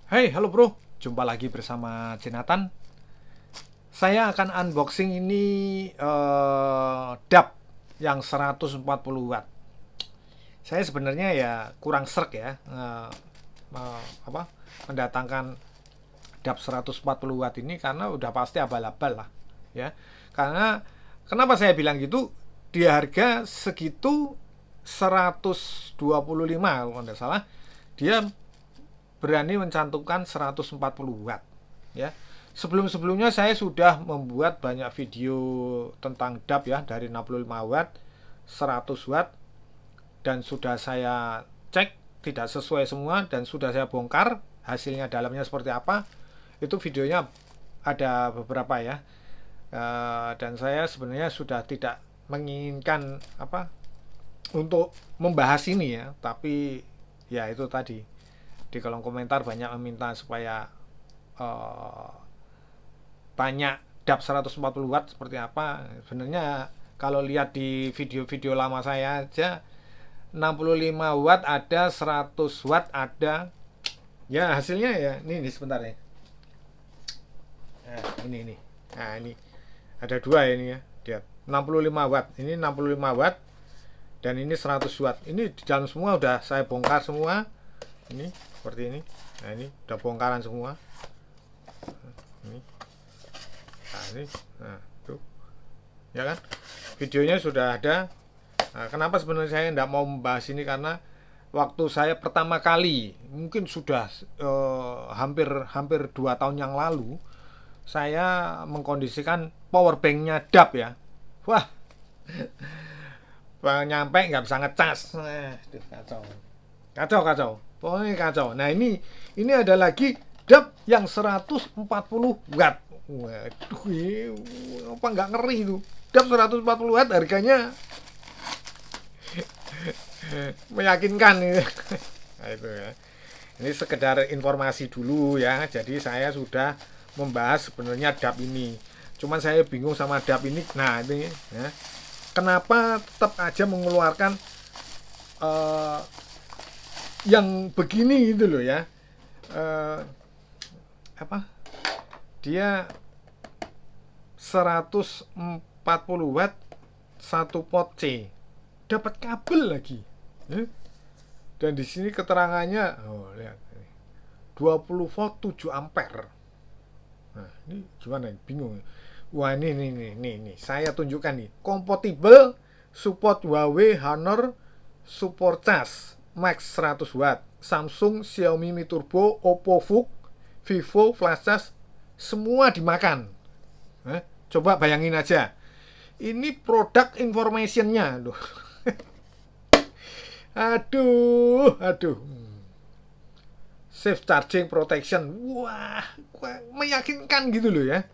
Hai, halo bro. Jumpa lagi bersama Jonathan. Saya akan unboxing ini DAP yang 140 watt. Saya sebenarnya ya kurang srek ya apa mendatangkan DAP 140 watt ini karena udah pasti abal-abal lah ya. Karena kenapa saya bilang gitu? Di harga segitu 125 kalau tidak salah, dia berani mencantumkan 140 watt ya. Sebelum-sebelumnya saya sudah membuat banyak video tentang DAP ya, dari 65 watt, 100 watt, dan sudah saya cek tidak sesuai semua dan sudah saya bongkar hasilnya dalamnya seperti apa. Itu videonya ada beberapa ya. Dan saya sebenarnya sudah tidak menginginkan untuk membahas ini ya, tapi ya itu tadi di kolom komentar banyak meminta supaya uh, banyak DAP 140 watt seperti apa. Sebenarnya kalau lihat di video-video lama saya aja 65 watt ada, 100 watt ada. Ya hasilnya ya ini sebentar ya. Nah, ini. Nah, ini ada dua ya ini ya. Lihat 65 watt. Ini 65 watt dan ini 100 watt. Ini di dalam semua udah saya bongkar semua. Ini seperti ini. Nah, ini udah bongkaran semua. Ini. Nah, ini. Nah, tuh. Ya kan? Videonya sudah ada. Nah, kenapa sebenarnya saya tidak mau membahas ini karena waktu saya pertama kali mungkin sudah hampir hampir 2 tahun yang lalu saya mengkondisikan power banknya DAP ya. Wah, nyampe nggak bisa ngecas. Kacau, kacau, pokoknya kacau. Nah ini ada lagi DAP yang 140 watt. Waduh, apa nggak ngeri itu? DAP 140 watt harganya meyakinkan ini. Nah, itu ya. Ini sekedar informasi dulu ya. Jadi saya sudah membahas sebenarnya DAP ini. Cuman saya bingung sama DAP ini. Nah ini ya. Kenapa tetap aja mengeluarkan uh, yang begini gitu loh ya. Uh, apa? Dia 140 watt satu pot C. Dapat kabel lagi. Dan di sini keterangannya, oh lihat, 20 volt 7 ampere. Nah, ini gimana? Bingung. Wah, ini. Saya tunjukkan nih. Compatible support Huawei Honor Support Charge Max 100 watt. Samsung, Xiaomi Mi Turbo, Oppo Vook, Vivo Flash Charge semua dimakan. Coba bayangin aja. Ini product informationnya loh. aduh. Safe charging protection. Wah, meyakinkan gitu loh ya.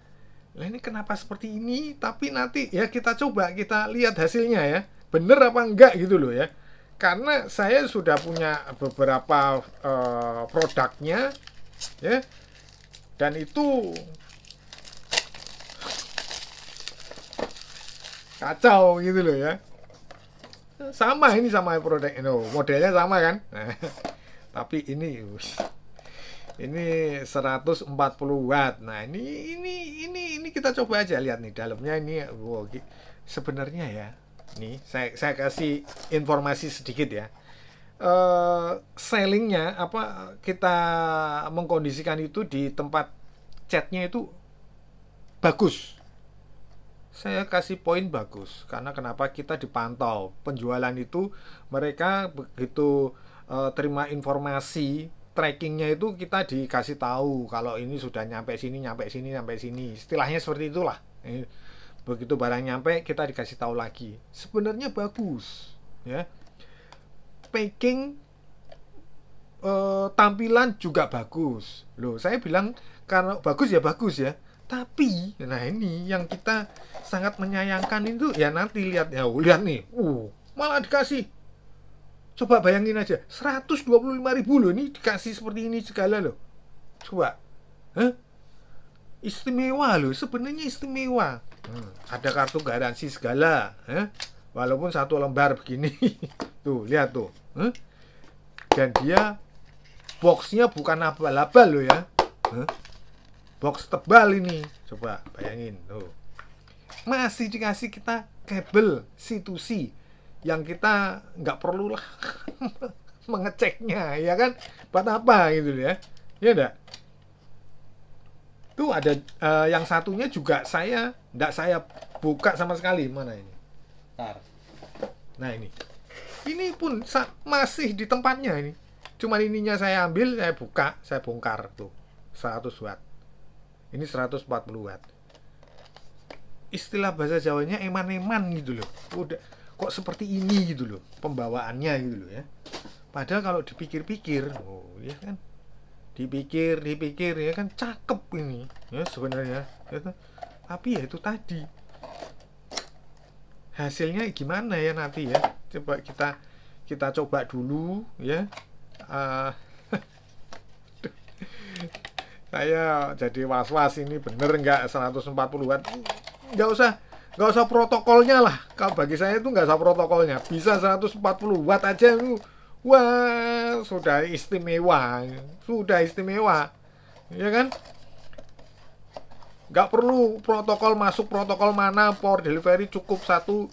Lah ini kenapa seperti ini? Tapi nanti ya kita coba kita lihat hasilnya ya. Bener apa enggak gitu loh ya. Karena saya sudah punya beberapa produknya ya. Dan itu kacau gitu loh ya. Sama ini sama produk ini, modelnya sama kan. Tapi ini 140 watt. Nah, ini kita coba aja lihat nih dalamnya ini. Wow, sebenarnya ya. Nih, saya kasih informasi sedikit ya. Sellingnya apa kita mengkondisikan itu di tempat chatnya itu bagus. Saya kasih poin bagus karena kenapa kita dipantau penjualan itu, mereka begitu terima informasi trackingnya itu kita dikasih tahu kalau ini sudah nyampe sini, nyampe sini, nyampe sini, istilahnya seperti itulah. Begitu barang nyampe kita dikasih tahu lagi, sebenarnya bagus ya, packing, tampilan juga bagus loh. Saya bilang karena bagus ya, tapi nah ini yang kita sangat menyayangkan itu ya, nanti lihat ya, lihat nih, malah dikasih, coba bayangin aja 125.000 loh, ini dikasih seperti ini segala loh, coba. Hah? Istimewa loh, sebenarnya istimewa. Ada kartu garansi segala, walaupun satu lembar begini. Tuh lihat tuh. Dan dia boxnya bukan abal-abal loh ya. Box tebal ini, coba bayangin tuh. Masih dikasih kita kabel C2C yang kita nggak perlu lah mengeceknya, ya kan? Buat apa gitu ya? Ya enggak? Tuh ada yang satunya juga saya buka sama sekali. Mana ini? Nah ini pun masih di tempatnya ini. Cuman ininya saya ambil, saya buka, saya bongkar tuh 100 watt. Ini 140 watt. Istilah bahasa Jawanya eman-eman gitu loh. Udah kok seperti ini gitu loh pembawaannya gitu loh ya. Padahal kalau dipikir-pikir, oh ya kan, dipikir ya kan cakep ini ya sebenarnya gitu. Tapi ya itu tadi hasilnya gimana ya nanti ya, coba kita coba dulu ya. Saya jadi was-was ini bener nggak 140 watt. nggak usah protokolnya lah. Kalau bagi saya itu nggak usah protokolnya, bisa 140 watt aja itu wah sudah istimewa ya kan. Nggak perlu protokol masuk protokol mana, power delivery cukup 140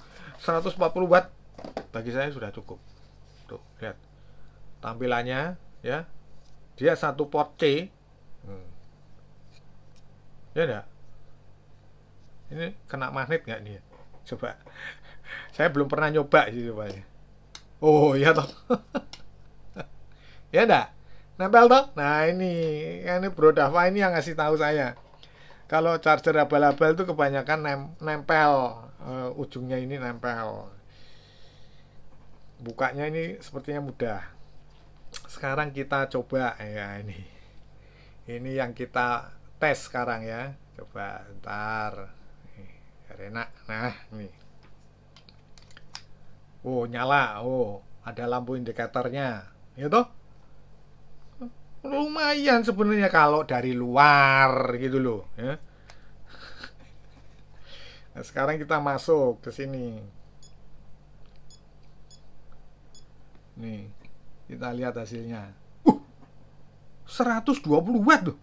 watt bagi saya sudah cukup. Tuh lihat tampilannya ya, dia satu port C. Ya enggak? Ini kena magnet nggak nih? Coba. Saya belum pernah nyoba sih cobanya. Oh iya toh. Ya enggak? Nempel toh? Nah ini Bro Dava ini yang ngasih tahu saya. Kalau charger abal-abal itu kebanyakan nempel, ujungnya ini nempel. Bukanya ini sepertinya mudah. Sekarang kita coba ya ini. Ini yang kita tes sekarang ya. Coba ntar. Enak. Nah, nih. Oh, nyala. Oh, ada lampu indikatornya. Ya toh? Lumayan sebenarnya kalau dari luar gitu loh, ya. Nah, sekarang kita masuk ke sini. Nih, kita lihat hasilnya. 120 watt tuh.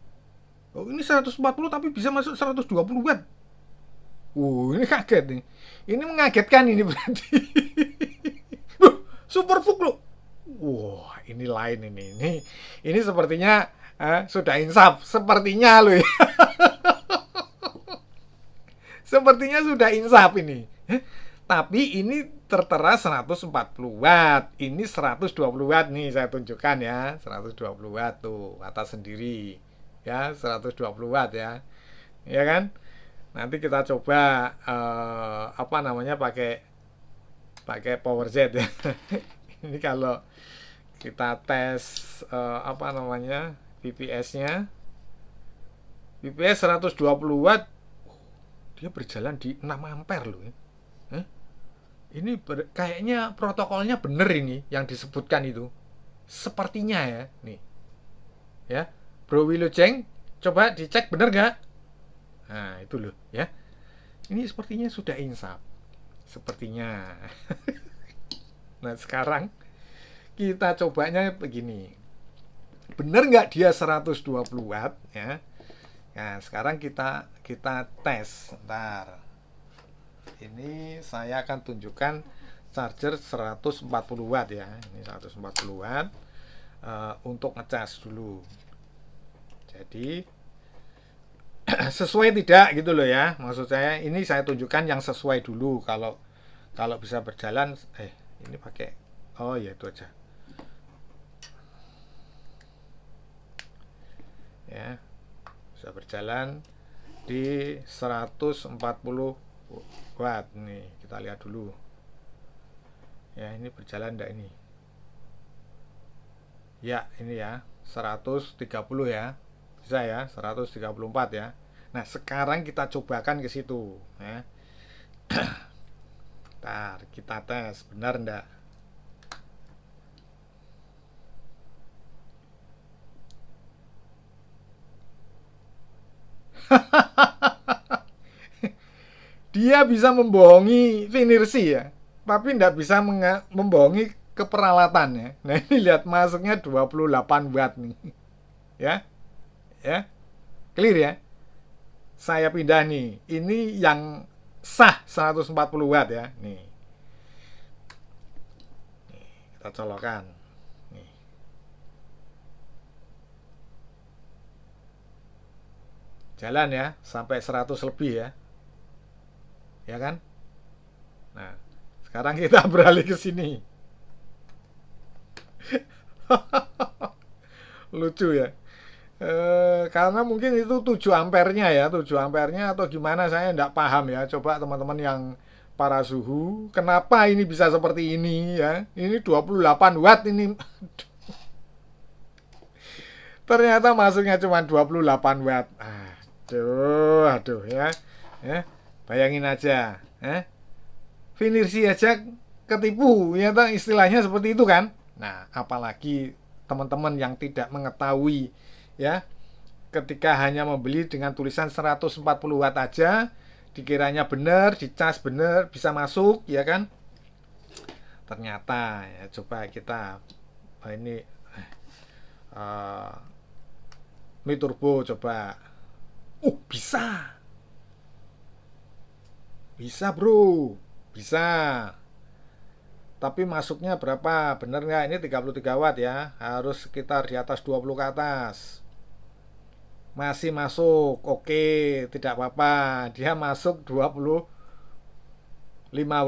Oh, ini 140 tapi bisa masuk 120 watt. Ini kaget nih. Ini mengagetkan ini berarti. Super Vuk loh. Wah, ini lain ini. Ini sepertinya sudah insaf. Sepertinya loh ya. Sepertinya sudah insaf ini. Tapi ini tertera 140 watt. Ini 120 watt nih saya tunjukkan ya. 120 watt tuh atas sendiri. Ya, 120 watt ya. Ya kan? Nanti kita coba pakai power Z ya. Ini kalau kita tes VPS-nya. VPS 120 watt dia berjalan di 6 ampere loh ya. Ini kayaknya protokolnya bener ini yang disebutkan itu. Sepertinya ya, nih. Ya, Bro Wilujeng, coba dicek bener gak? Nah itu loh ya. Ini sepertinya sudah insaf. Sepertinya. Nah sekarang kita cobanya begini. Bener nggak dia 120 watt ya? Nah sekarang kita tes. Ntar. Ini saya akan tunjukkan charger 140 watt ya. Ini 140 watt untuk ngecas dulu. Jadi sesuai tidak gitu loh ya, maksud saya ini saya tunjukkan yang sesuai dulu. Kalau bisa berjalan ini pakai ya itu aja ya, bisa berjalan di 140 watt nih. Kita lihat dulu ya, ini berjalan enggak ini ya. Ini ya 130 ya, bisa ya 134 ya. Nah sekarang kita cobakan ke situ ya. Ntar kita tes benar enggak. Dia bisa membohongi Finirsi ya, tapi enggak bisa membohongi ke peralatan ya. Nah, ini lihat masuknya 28 watt nih. Ya. Ya. Clear ya? Saya pindah nih. Ini yang sah 140 watt ya. Nih. Kita colokkan. Nih. Jalan ya sampai 100 lebih ya. Ya kan? Nah, sekarang kita beralih ke sini. Lucu ya. Karena mungkin itu 7 ampernya ya, 7 ampernya atau gimana saya enggak paham ya. Coba teman-teman yang para suhu, kenapa ini bisa seperti ini ya? Ini 28 watt ini. Ternyata masuknya cuma 28 watt. Aduh ya. Bayangin aja, Finirsi aja ketipu, ya istilahnya seperti itu kan. Nah, apalagi teman-teman yang tidak mengetahui ya, ketika hanya membeli dengan tulisan 140 watt aja, dikiranya benar, dicas benar, bisa masuk ya kan. Ternyata ya, coba kita ini Mi Turbo coba. Bisa. Bisa bro, bisa. Tapi masuknya berapa? Bener nggak? Ini 33 watt ya. Harus sekitar di atas 20 ke atas. Masih masuk, oke, tidak apa-apa. Dia masuk 25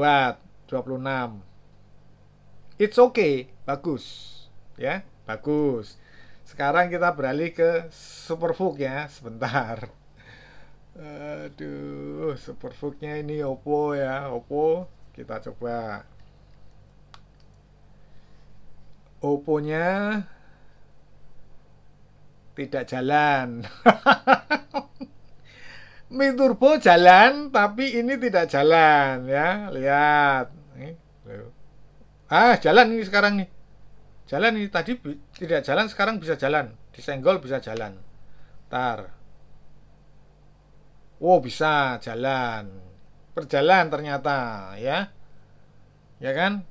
watt, 26. It's okay, bagus. Ya, bagus. Sekarang kita beralih ke Superfook ya, sebentar. Aduh, Superfooknya ini Oppo ya, Oppo. Kita coba. Oppo-nya tidak jalan. Mi Turbo jalan, tapi ini tidak jalan ya. Lihat. Jalan ini sekarang nih. Jalan ini tadi tidak jalan, sekarang bisa jalan. Disenggol bisa jalan. Ntar. Wow, bisa jalan. Berjalan ternyata ya. Ya kan?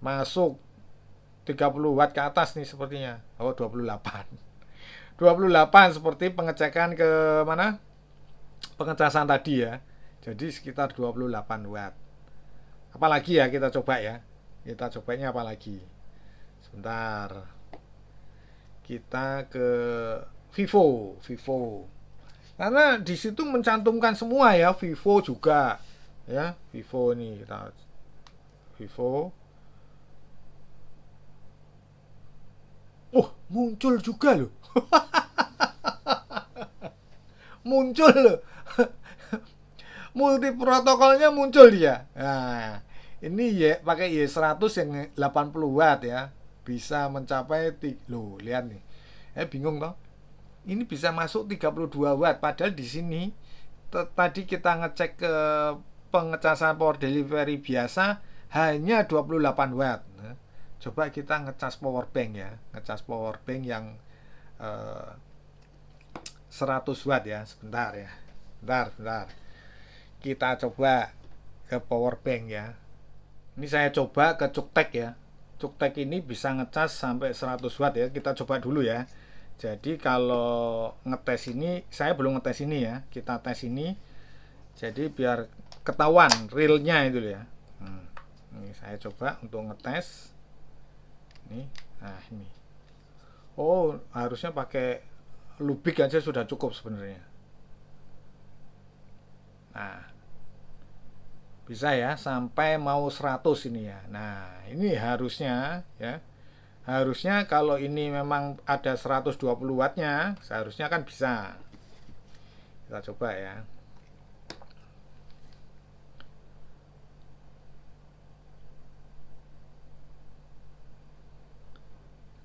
Masuk 30 watt ke atas nih sepertinya. Oh, 28. 28 seperti pengecekan ke mana? Pengecasan tadi ya. Jadi sekitar 28 watt. Apalagi ya kita coba ya. Kita cobanya apalagi. Sebentar. Kita ke Vivo. Karena di situ mencantumkan semua ya, Vivo juga. Ya, Vivo ini kita Vivo. Muncul juga loh. Muncul loh. Multi protokolnya muncul dia. Nah, ini ya pakai Y100 yang 80 watt ya. Bisa mencapai loh, lihat nih. Bingung toh? Ini bisa masuk 32 watt padahal di sini tadi kita ngecek ke pengecasan power delivery biasa hanya 28 watt. Nah, coba kita ngecas power bank ya, ngecas power bank yang 100 watt ya. Sebentar ya, bentar. Kita coba ke power bank ya. Ini saya coba ke Cuktek ya. Cuktek ini bisa ngecas sampai 100 watt ya. Kita coba dulu ya. Jadi kalau ngetes ini, saya belum ngetes ini ya. Kita tes ini. Jadi biar ketahuan realnya itu ya. Ini saya coba untuk ngetes. Nih, nah ini. Oh, harusnya pakai lubik aja sudah cukup sebenarnya. Nah, bisa ya sampai mau 100 ini ya. Nah, ini harusnya ya. Harusnya kalau ini memang ada 120 wattnya, seharusnya kan bisa. Kita coba ya.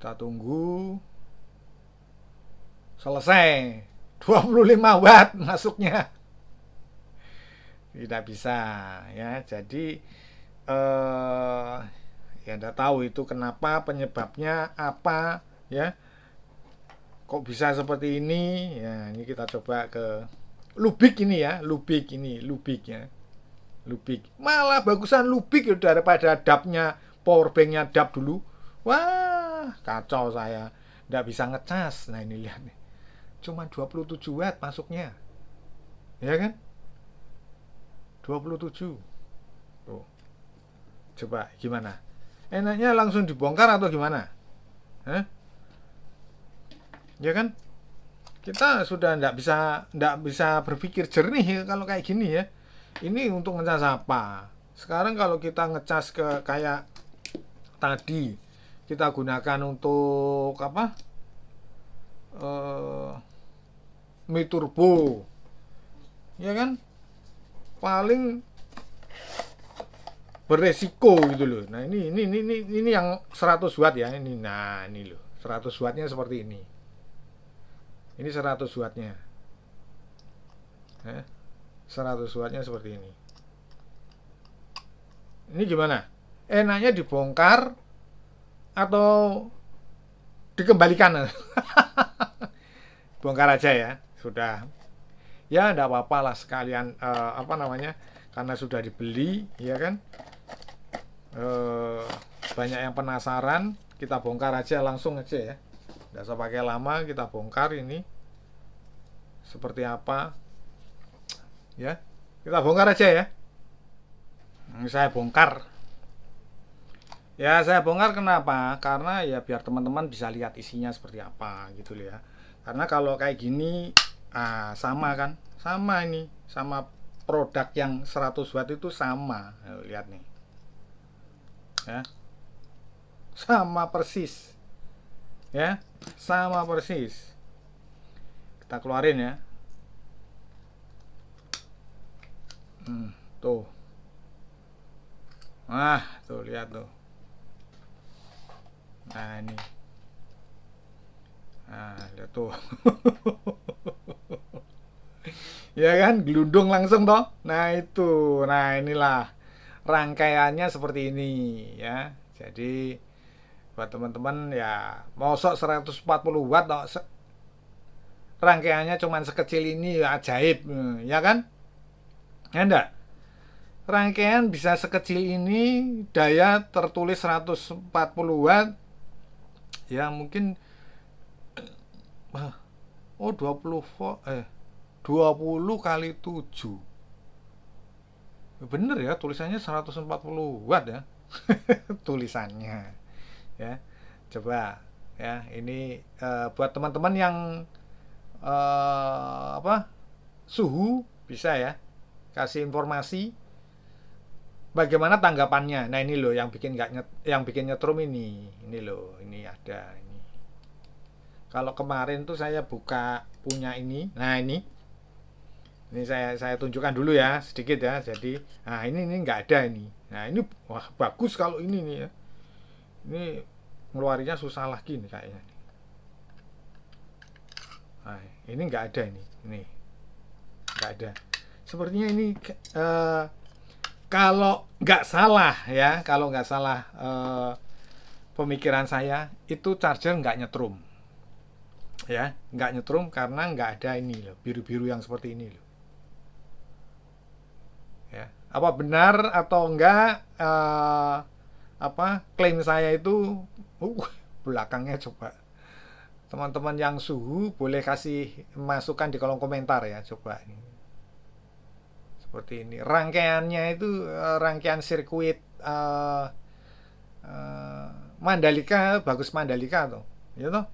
Kita tunggu. Selesai. 25 watt masuknya. Tidak bisa ya. Jadi ya enggak tahu itu kenapa, penyebabnya apa ya. Kok bisa seperti ini? Ya, ini kita coba ke lubik ini ya, lubik ya. Lubik. Malah bagusan lubik daripada dapnya powerbanknya DAP dulu, wah kacau saya, nggak bisa ngecas. Nah ini lihat nih, cuma 27 watt masuknya, ya kan, 27. Tuh, coba gimana, enaknya langsung dibongkar atau gimana? Hah? Ya kan, kita sudah nggak bisa berpikir jernih ya kalau kayak gini ya. Ini untuk ngecas apa? Sekarang kalau kita ngecas ke kayak tadi, kita gunakan untuk apa? Eh, Mi Turbo, ya kan? Paling beresiko gitu loh. Nah ini yang 100 watt ya ini. Nah ini loh, 100 wattnya seperti ini. Ini 100 wattnya. 100 wattnya seperti ini. Ini gimana? Enaknya dibongkar atau dikembalikan? Bongkar aja ya. Sudah. Ya enggak apa-apa lah sekalian apa namanya? Karena sudah dibeli, ya kan? Banyak yang penasaran, kita bongkar aja langsung aja ya. Enggak usah pakai lama, kita bongkar ini. Seperti apa? Ya. Kita bongkar aja ya. Saya bongkar. Ya saya bongkar kenapa? Karena ya biar teman-teman bisa lihat isinya seperti apa gitu loh ya. Karena kalau kayak gini sama kan? Sama ini, sama produk yang 100 watt itu sama. Lihat nih. Ya. Sama persis. Ya, sama persis. Kita keluarin ya. Tuh. Tuh lihat tuh. Nah ini. Lihat tuh. Ya kan, gelundung langsung toh. Nah itu. Nah inilah rangkaiannya seperti ini ya. Jadi buat teman-teman ya, mosok 140 watt toh, rangkaiannya cuman sekecil ini ya, ajaib ya kan? Ya enggak? Rangkaian bisa sekecil ini, daya tertulis 140 watt. Ya mungkin 20 volt 20 kali 7. Bener ya, tulisannya 140 watt ya. Tulisannya. Ya. Coba ya, ini buat teman-teman yang apa? Suhu bisa ya. Kasih informasi bagaimana tanggapannya. Nah ini loh yang bikin nyetrum ini loh, ini ada ini. Kalau kemarin tuh saya buka punya ini. Nah ini saya tunjukkan dulu ya sedikit ya. Jadi ini nggak ada ini. Nah ini wah bagus kalau ini nih ya. Ini ngeluarinya susah lagi nih kayaknya. Nah, ini nggak ada ini nggak ada. Sepertinya ini kalau nggak salah ya, pemikiran saya itu charger nggak nyetrum ya, nggak nyetrum karena nggak ada ini loh, biru-biru yang seperti ini loh ya. Apa benar atau enggak klaim saya itu belakangnya? Coba teman-teman yang suhu boleh kasih masukan di kolom komentar ya. Coba ini seperti ini rangkaiannya itu, rangkaian sirkuit Mandalika, bagus Mandalika tuh ya toh.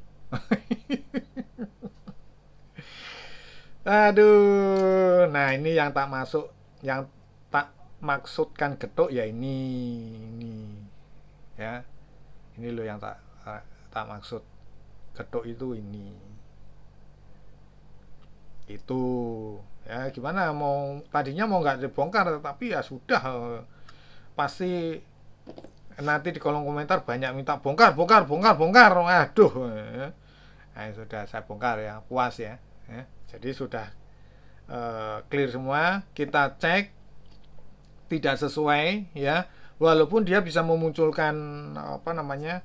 Aduh, nah ini yang tak maksudkan getuk ya ini ya, ini loh yang tak maksud getuk itu ini itu ya. Gimana, tadinya mau nggak dibongkar tapi ya sudah, pasti nanti di kolom komentar banyak minta bongkar. Aduh ya. Nah, sudah saya bongkar ya, puas ya. Jadi sudah clear semua. Kita cek tidak sesuai ya, walaupun dia bisa memunculkan apa namanya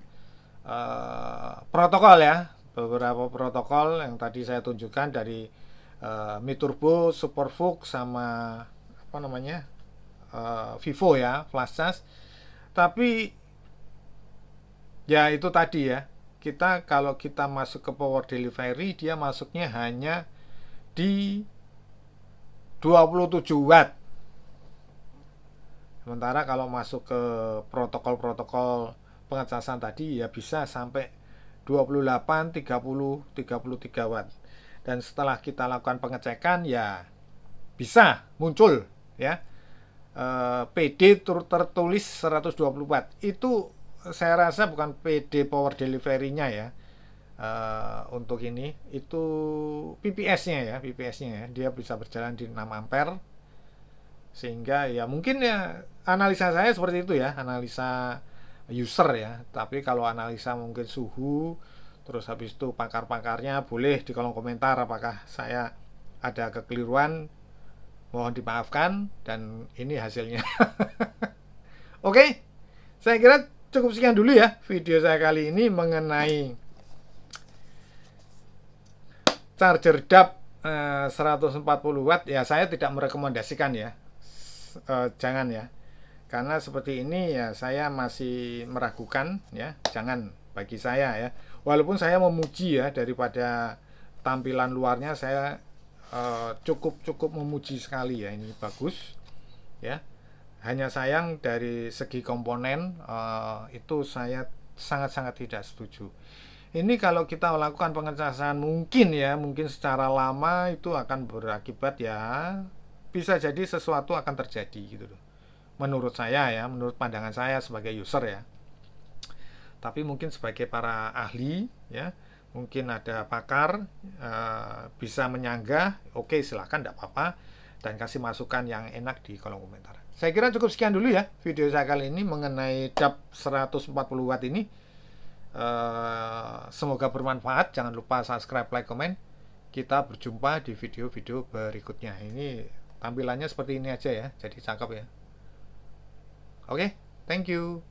protokol ya, beberapa protokol yang tadi saya tunjukkan dari Mi Turbo, Superfook sama apa namanya Vivo ya, flash charge. Tapi Ya itu tadi ya, kita kalau kita masuk ke power delivery, dia masuknya hanya di 27 watt. Sementara kalau masuk ke protokol-protokol pengecasan tadi ya bisa sampai 28, 30, 33 watt. Dan setelah kita lakukan pengecekan ya bisa muncul ya PD tertulis 120 watt. Itu saya rasa bukan PD power delivery-nya ya. Untuk ini itu PPS-nya ya, dia bisa berjalan di 6 ampere, sehingga ya mungkin ya analisa saya seperti itu ya, analisa user ya. Tapi kalau analisa mungkin suhu, terus habis itu pakar-pakarnya boleh di kolom komentar apakah saya ada kekeliruan, mohon dimaafkan, dan ini hasilnya. Oke, saya kira cukup sekian dulu ya video saya kali ini mengenai charger DAP 140 watt. Ya saya tidak merekomendasikan ya, jangan ya, karena seperti ini ya saya masih meragukan ya, jangan bagi saya ya. Walaupun saya memuji ya, daripada tampilan luarnya saya cukup memuji sekali ya, ini bagus ya. Hanya sayang dari segi komponen itu saya sangat-sangat tidak setuju. Ini kalau kita melakukan pengecasan mungkin secara lama itu akan berakibat ya, bisa jadi sesuatu akan terjadi gitu loh. Menurut saya ya, menurut pandangan saya sebagai user ya. Tapi mungkin sebagai para ahli ya, mungkin ada pakar bisa menyanggah, oke silahkan, tidak apa-apa, dan kasih masukan yang enak di kolom komentar. Saya kira cukup sekian dulu ya video saya kali ini mengenai DAP 140 watt ini. Semoga bermanfaat. Jangan lupa subscribe, like, komen. Kita berjumpa di video-video berikutnya. Ini tampilannya seperti ini aja ya, jadi cakep ya. Oke, thank you.